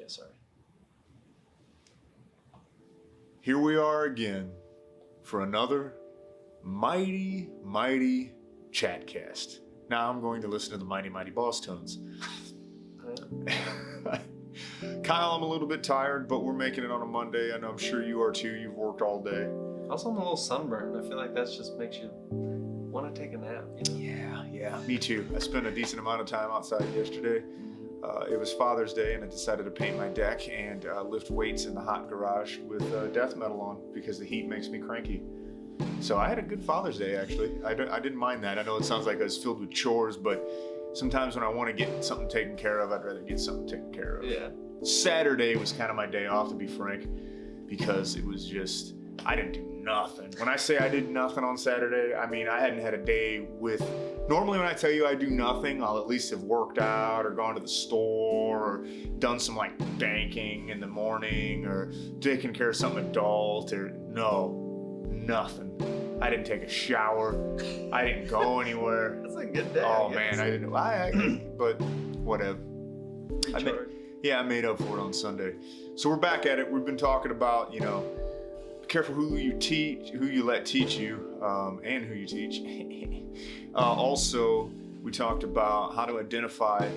Yeah, sorry. Here we are again for another mighty, mighty Chatcast. Now I'm going to listen to the mighty, mighty boss tones. Kyle, I'm a little bit tired, but we're making it on a Monday, and I'm sure you are too. You've worked all day. Also, I'm a little sunburned. I feel like that just makes you want to take a nap, you know? Yeah, me too. I spent a decent amount of time outside yesterday. It was Father's Day, and I decided to paint my deck and lift weights in the hot garage with death metal on because the heat makes me cranky. So I had a good Father's Day, actually. I didn't mind that. I know it sounds like I was filled with chores, but sometimes when I want to get something taken care of, I'd rather get something taken care of. Yeah. Saturday was kind of my day off, to be frank, because it was just, I didn't do nothing. When I say I did nothing on Saturday, I mean I hadn't had a day with, normally when I tell you I do nothing, I'll at least have worked out or gone to the store or done some like banking in the morning or taking care of something adult or nothing. I didn't take a shower. I didn't go anywhere. That's a good day. Oh man, I didn't, but whatever. I made up for it on Sunday. So we're back at it. We've been talking about, be careful who you teach, who you let teach you, and who you teach. Also, we talked about how to identify,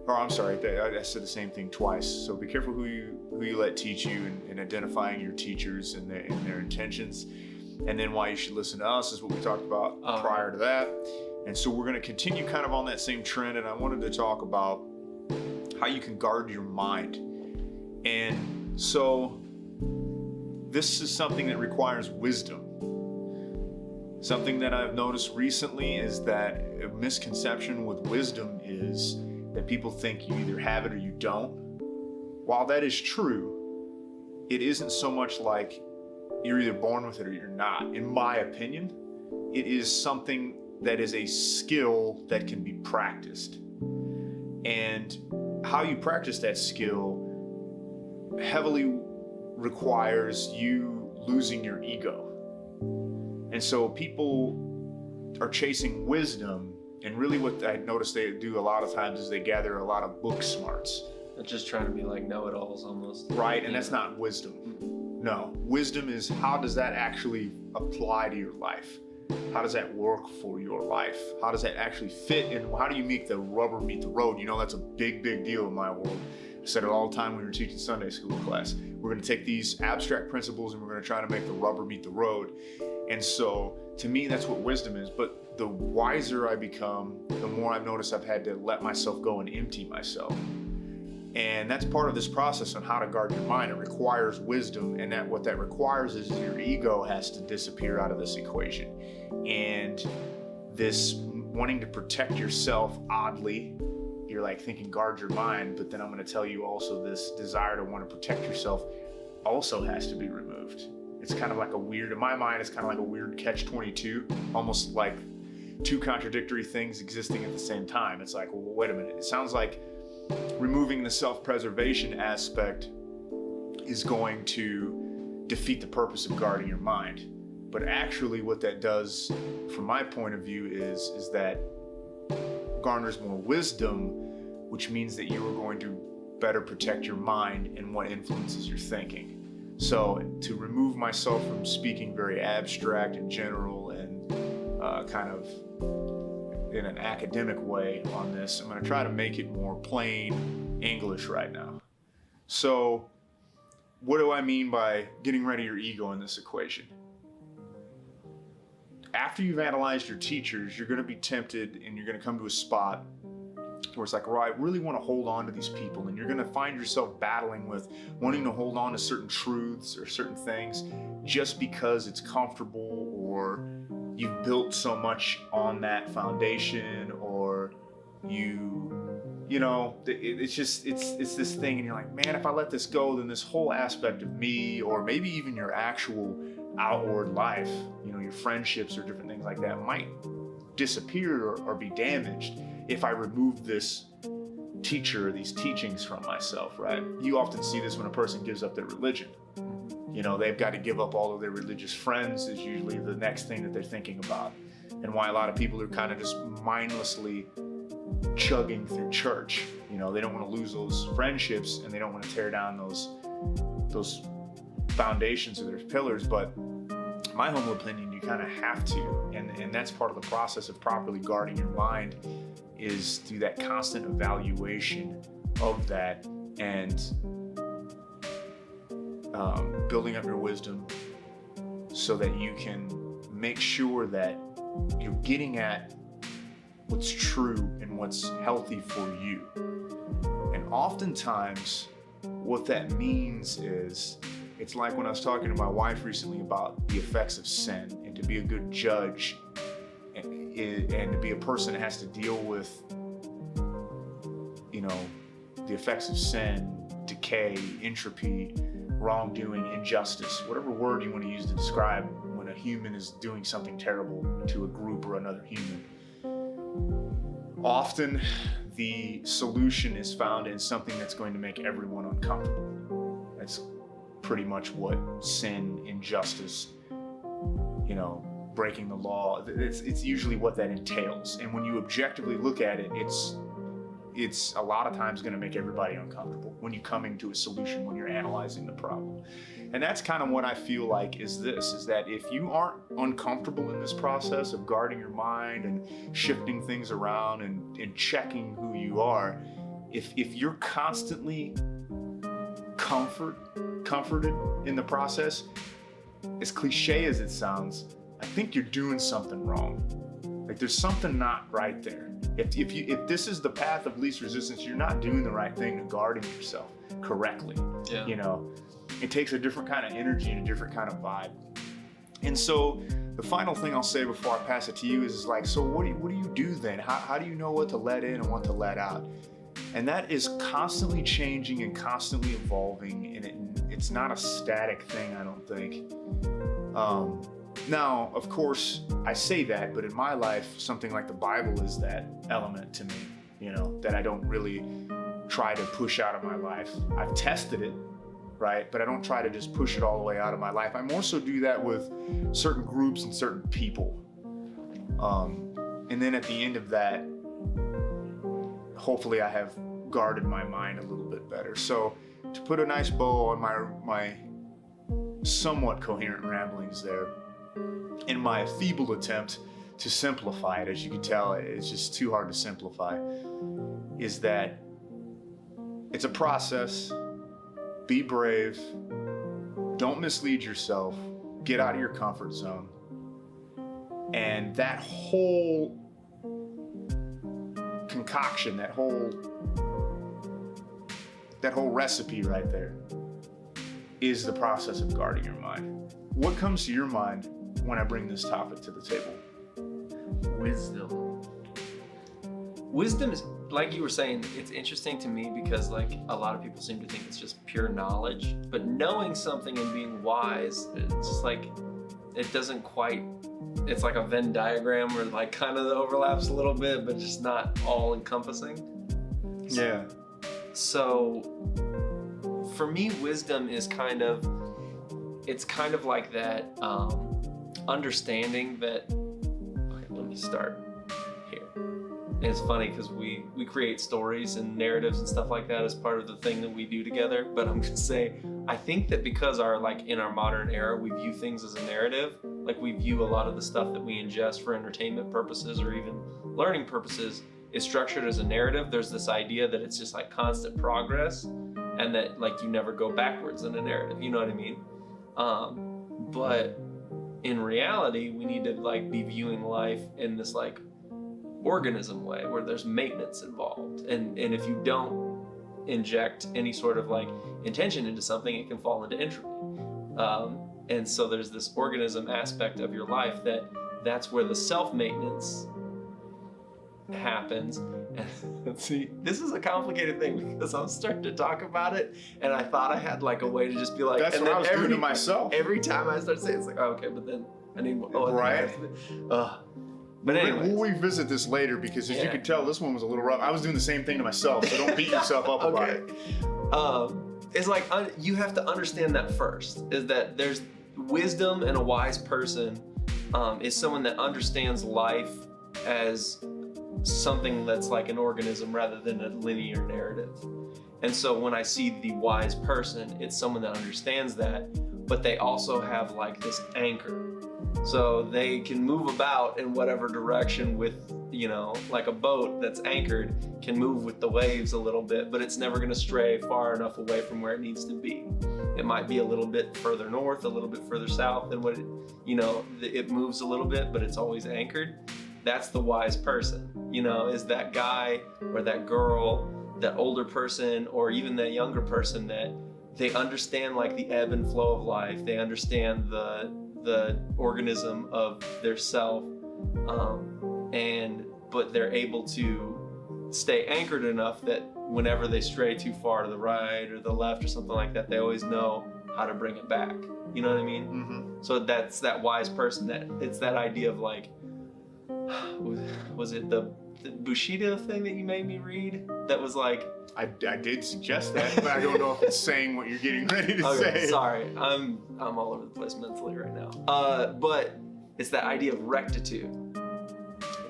I said the same thing twice. So be careful who you let teach you and identifying your teachers and their intentions. And then why you should listen to us is what we talked about prior to that. And so we're going to continue kind of on that same trend. And I wanted to talk about how you can guard your mind. And so this is something that requires wisdom. Something that I've noticed recently is that a misconception with wisdom is that people think you either have it or you don't. While that is true, it isn't so much like you're either born with it or you're not. In my opinion, it is something that is a skill that can be practiced. And how you practice that skill heavily requires you losing your ego. And so people are chasing wisdom, and really what I notice they do a lot of times is they gather a lot of book smarts. They're just trying to be like know-it-alls almost. Right, and that's not wisdom. No, wisdom is how does that actually apply to your life? How does that work for your life? How does that actually fit? And how do you make the rubber meet the road? That's a big, big deal in my world. I said it all the time when we were teaching Sunday school class. We're going to take these abstract principles and we're going to try to make the rubber meet the road. And so to me, that's what wisdom is. But the wiser I become, the more I've noticed I've had to let myself go and empty myself. And that's part of this process on how to guard your mind. It requires wisdom, and what that requires is your ego has to disappear out of this equation. And this wanting to protect yourself, oddly, you're like thinking guard your mind, but then I'm going to tell you also this desire to want to protect yourself also has to be removed. It's kind of like in my mind, it's kind of like a weird catch-22, almost like two contradictory things existing at the same time. It's like, well, wait a minute. It sounds like removing the self-preservation aspect is going to defeat the purpose of guarding your mind. But actually what that does, from my point of view, is that garners more wisdom, which means that you are going to better protect your mind and what influences your thinking. So to remove myself from speaking very abstract and general and kind of in an academic way on this, I'm going to try to make it more plain English right now. So what do I mean by getting rid of your ego in this equation? After you've analyzed your teachers, you're going to be tempted and you're going to come to a spot where it's like, well, I really want to hold on to these people, and you're going to find yourself battling with wanting to hold on to certain truths or certain things just because it's comfortable, or you've built so much on that foundation, or it's this thing, and you're like, man, if I let this go, then this whole aspect of me, or maybe even your actual outward life, your friendships or different things like that might disappear or be damaged if I remove this teacher or these teachings from myself, right? You often see this when a person gives up their religion. They've got to give up all of their religious friends is usually the next thing that they're thinking about. And why a lot of people are kind of just mindlessly chugging through church. You know, they don't want to lose those friendships, and they don't want to tear down those foundations of their pillars. But my humble opinion, you kind of have to, and that's part of the process of properly guarding your mind, is through that constant evaluation of that, and building up your wisdom so that you can make sure that you're getting at what's true and what's healthy for you. And oftentimes what that means is, it's like when I was talking to my wife recently about the effects of sin, and to be a good judge and to be a person that has to deal with, you know, the effects of sin, decay, entropy, wrongdoing, injustice, whatever word you want to use to describe when a human is doing something terrible to a group or another human. Often the solution is found in something that's going to make everyone uncomfortable. That's pretty much what sin, injustice, you know, breaking the law, it's usually what that entails. And when you objectively look at it, it's a lot of times going to make everybody uncomfortable when you're coming to a solution, when you're analyzing the problem. And that's kind of what I feel like is that if you aren't uncomfortable in this process of guarding your mind and shifting things around and checking who you are, if you're constantly comforted in the process, as cliche as it sounds, I think you're doing something wrong. Like there's something not right there. If this is the path of least resistance, you're not doing the right thing to guarding yourself correctly. Yeah. You know, it takes a different kind of energy and a different kind of vibe. And so the final thing I'll say before I pass it to you is like, so what do you do then? How do you know what to let in and what to let out? And that is constantly changing and constantly evolving, and it's not a static thing, I don't think. Now, of course, I say that, but in my life, something like the Bible is that element to me, you know, that I don't really try to push out of my life. I've tested it, right? But I don't try to just push it all the way out of my life. I more so do that with certain groups and certain people. And then at the end of that, hopefully I have guarded my mind a little bit better. So to put a nice bow on my somewhat coherent ramblings there, in my feeble attempt to simplify it, as you can tell, it's just too hard to simplify, is that it's a process. Be brave. Don't mislead yourself. Get out of your comfort zone. And that whole concoction, that whole recipe right there is the process of guarding your mind. What comes to your mind when I bring this topic to the table? Wisdom is, like you were saying, it's interesting to me because like a lot of people seem to think it's just pure knowledge, but knowing something and being wise, it's just like, it doesn't quite, it's like a Venn diagram where like kind of overlaps a little bit, but just not all encompassing. Yeah. So for me, wisdom is it's kind of like that understanding that, okay, let me start here. And it's funny because we create stories and narratives and stuff like that as part of the thing that we do together. But I'm gonna say, I think that because in our modern era, we view things as a narrative, like we view a lot of the stuff that we ingest for entertainment purposes or even learning purposes is structured as a narrative. There's this idea that it's just like constant progress and that like you never go backwards in a narrative, you know what I mean? But in reality, we need to like be viewing life in this like organism way where there's maintenance involved. And if you don't inject any sort of like intention into something, it can fall into entropy. And so there's this organism aspect of your life that's where the self-maintenance happens. And see, this is a complicated thing because I'm starting to talk about it and I thought I had like a way to just be like, that's and what then I was doing to myself. Every time I start saying it, it's like, oh, okay, but then I need more. Oh, right. But anyway, we'll revisit this later because as you can tell, this one was a little rough. I was doing the same thing to myself, so don't beat yourself up about it. It's like you have to understand that first, is that there's wisdom, and a wise person is someone that understands life as something that's like an organism rather than a linear narrative. And so when I see the wise person, it's someone that understands that, but they also have like this anchor. So they can move about in whatever direction with, you know, like a boat that's anchored can move with the waves a little bit, but it's never going to stray far enough away from where it needs to be. It might be a little bit further north, a little bit further south than what it, you know, it moves a little bit, but it's always anchored. That's the wise person, you know, is that guy or that girl, that older person, or even that younger person that they understand like the ebb and flow of life. They understand the organism of their self, but they're able to stay anchored enough that whenever they stray too far to the right or the left or something like that, they always know how to bring it back. You know what I mean? Mm-hmm. So that's that wise person. That it's that idea of like, was it the Bushido thing that you made me read? That was like, I did suggest that, but I don't know if it's saying what you're getting ready to say. Sorry, I'm all over the place mentally right now. But it's that idea of rectitude,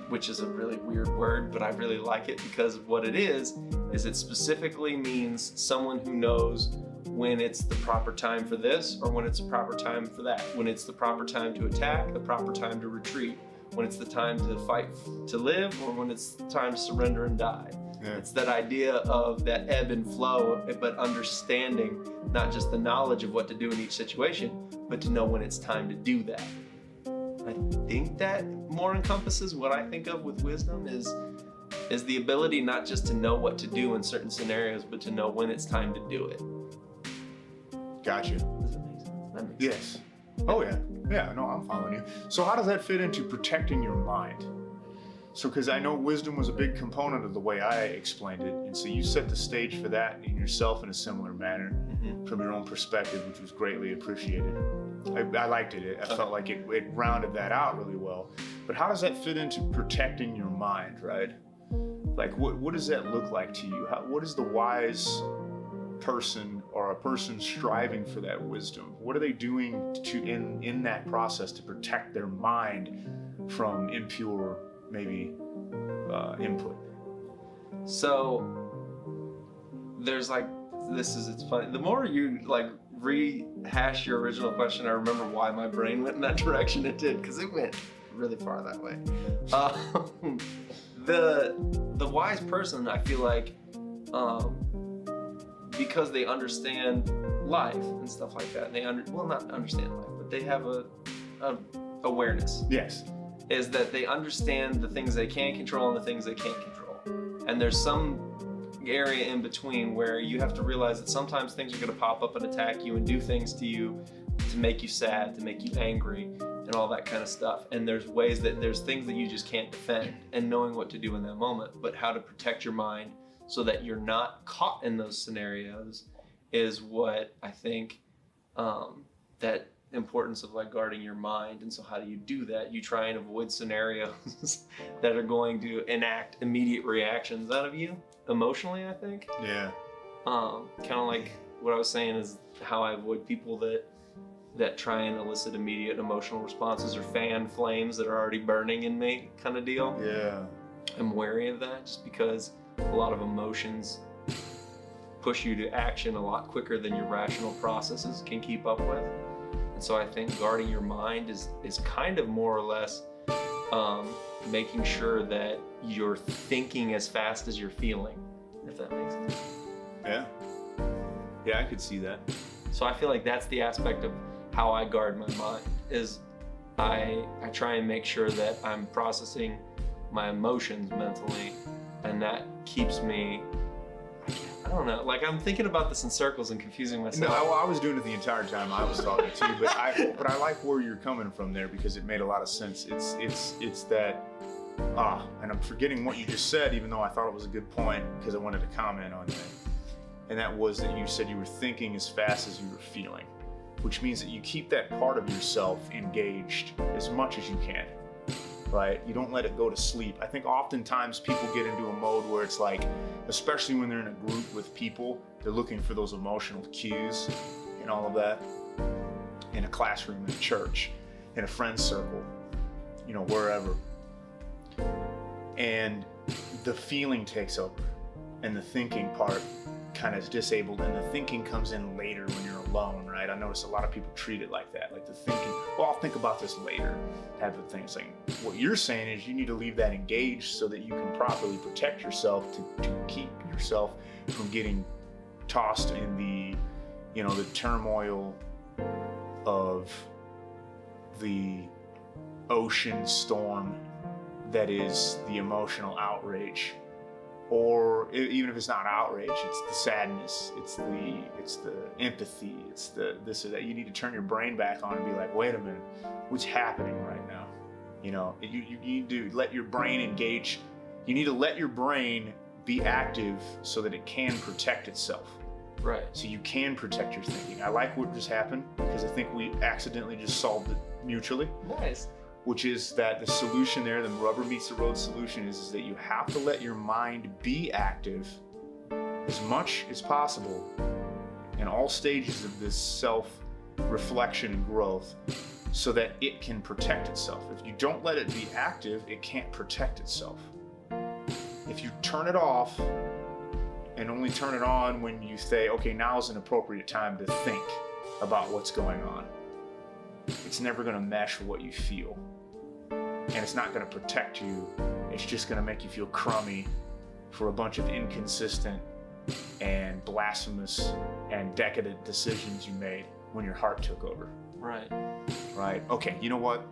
which is a really weird word, but I really like it because what it is it specifically means someone who knows when it's the proper time for this or when it's the proper time for that. When it's the proper time to attack, the proper time to retreat. When it's the time to fight to live, or when it's the time to surrender and die. Yeah. It's that idea of that ebb and flow, but understanding not just the knowledge of what to do in each situation, but to know when it's time to do that. I think that more encompasses what I think of with wisdom is the ability not just to know what to do in certain scenarios, but to know when it's time to do it. Gotcha. Does that make sense? That makes yes. sense. Oh yeah. Yeah, no, I'm following you. So how does that fit into protecting your mind? So, because I know wisdom was a big component of the way I explained it, and so you set the stage for that in yourself in a similar manner, from your own perspective, which was greatly appreciated. I liked it. I felt like it rounded that out really well. But how does that fit into protecting your mind, right? Like, what does that look like to you? What is the wise person or a person striving for that wisdom? What are they doing in that process to protect their mind from impure, maybe, input? So there's like, it's funny. The more you like rehash your original question, I remember why my brain went in that direction it did, because it went really far that way. The wise person, I feel like, because they understand life and stuff like that, and not understand life, but they have a awareness. Yes. Is that they understand the things they can control and the things they can't control. And there's some area in between where you have to realize that sometimes things are going to pop up and attack you and do things to you to make you sad, to make you angry, and all that kind of stuff. And there's things that you just can't defend, and knowing what to do in that moment, but how to protect your mind so that you're not caught in those scenarios is what I think, that importance of like guarding your mind. And so how do you do that? You try and avoid scenarios that are going to enact immediate reactions out of you emotionally, I think. Yeah. Kind of like what I was saying is how I avoid people that try and elicit immediate emotional responses or fan flames that are already burning in me, kind of deal. Yeah. I'm wary of that just because a lot of emotions push you to action a lot quicker than your rational processes can keep up with. And so I think guarding your mind is kind of more or less making sure that you're thinking as fast as you're feeling, if that makes sense. Yeah. Yeah, I could see that. So I feel like that's the aspect of how I guard my mind, is I try and make sure that I'm processing my emotions mentally, and that keeps me, I don't know, like I'm thinking about this in circles and confusing myself. No, I was doing it the entire time I was talking to you, but I like where you're coming from there because it made a lot of sense. It's that, and I'm forgetting what you just said, even though I thought it was a good point because I wanted to comment on that. And that was that you said you were thinking as fast as you were feeling, which means that you keep that part of yourself engaged as much as you can. Right? You don't let it go to sleep. I think oftentimes people get into a mode where it's like, especially when they're in a group with people, they're looking for those emotional cues and all of that. In a classroom, in a church, in a friend circle, wherever. And the feeling takes over and the thinking part kind of is disabled, and the thinking comes in later when you're alone, right? I notice a lot of people treat it like that, like the thinking, well, I'll think about this later type of thing. It's like, what you're saying is you need to leave that engaged so that you can properly protect yourself to keep yourself from getting tossed in the, you know, the turmoil of the ocean storm that is the emotional outrage. Or even if it's not outrage, it's the sadness, it's the empathy, it's the this or that. You need to turn your brain back on and be like, wait a minute, what's happening right now? You know, you need to let your brain engage. You need to let your brain be active so that it can protect itself. Right. So you can protect your thinking. I like what just happened because I think we accidentally just solved it mutually. Nice. Which is that the solution there, the rubber meets the road solution is that you have to let your mind be active as much as possible in all stages of this self-reflection and growth so that it can protect itself. If you don't let it be active, it can't protect itself. If you turn it off and only turn it on when you say, okay, now is an appropriate time to think about what's going on, it's never going to mesh with what you feel. And it's not going to protect you. It's just going to make you feel crummy for a bunch of inconsistent and blasphemous and decadent decisions you made when your heart took over. Right. Right? Okay, you know what?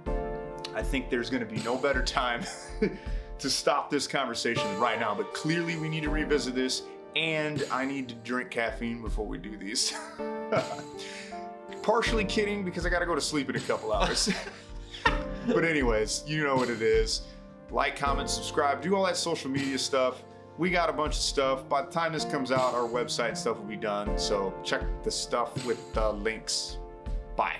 I think there's going to be no better time to stop this conversation than right now, but clearly we need to revisit this, and I need to drink caffeine before we do these. Partially kidding because I gotta go to sleep in a couple hours. But anyways, you know what it is. Like, comment, subscribe, do all that social media stuff. We got a bunch of stuff. By the time this comes out, our website stuff will be done. So check the stuff with the links. Bye.